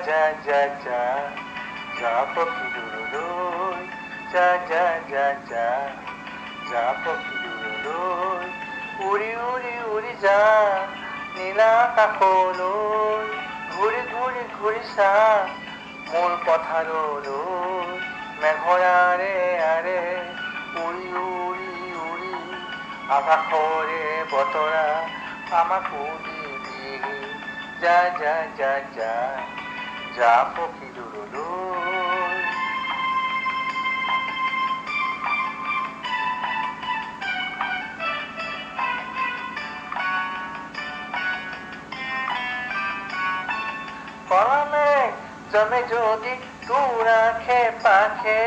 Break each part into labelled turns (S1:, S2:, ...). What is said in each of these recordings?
S1: যা যা যা যা পক্ষী দূৰলৈ যা যা যা যা যা পক্ষী দূৰলৈ উৰি উৰি উৰি যা নীলা আকাশলৈ ঘূৰি ঘূৰি ঘূৰি চা মোৰ পথাৰলৈ মেঘৰ আৰে আৰে উৰি উৰি উৰি আকাশৰে বতৰা আমাকো দিবি যা যা যা যা যা পক্ষী দূৰলৈ কলা মেঘ জমে যদি তোৰ আশে পাশে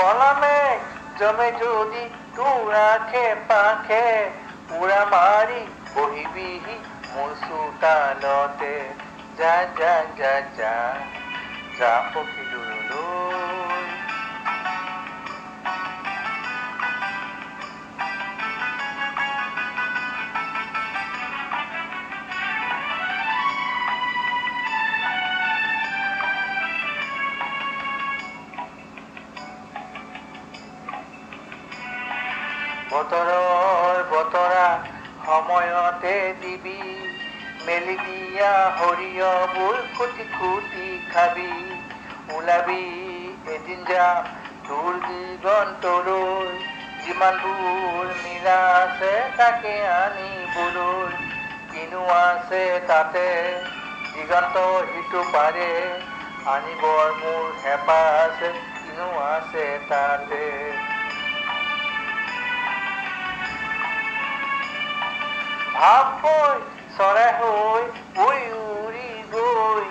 S1: কলা মেঘ জমে যদি তোৰ আশে পাশে উৰা মাৰি বহিবিহি মোৰ চোতালতে যা যা যা যা যা পক্ষী দূৰলৈ বতৰৰ বতৰা সময়তে দিবি মেলি দিয়া সৰিয়হবোৰ কুটি কুটি খাবি ওলাবি এদিন যাম তোৰ দিগন্তলৈ যিমানবোৰ নীলা আছে তাকে আনিবলৈ কিনো আছে তাতে দিগন্ত সিটো পাৰে আনিবৰ মোৰ হেঁপাহ আছে কিনো আছে তাতে ভাৱ হৈ চৰাই হৈ উৰি উৰি গৈ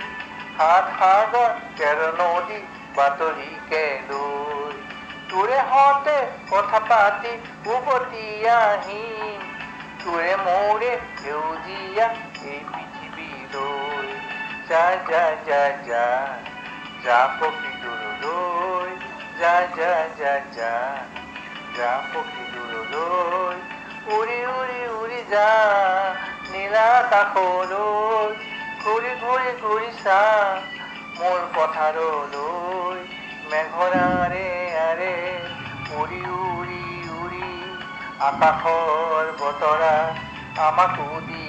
S1: সাত সাগৰ তেৰ নদী বাতৰিকে লৈ তোৰে হতে কথা পাতি উভতি আহিম তোৰে মোৰে সেউজীয়া এই পৃথিৱীলৈ যা যা যা যা যা পক্ষী দূৰলৈ যা যা যা যা যা পক্ষী দূৰলৈ উৰি উৰি উৰি যা নীলা আকাশলৈ ঘূৰি ঘূৰি ঘূৰি চা মোৰ পথাৰলৈ মেঘৰ আৰে আৰে উৰি উৰি উৰি আকাশৰ বতৰা আমাকো দি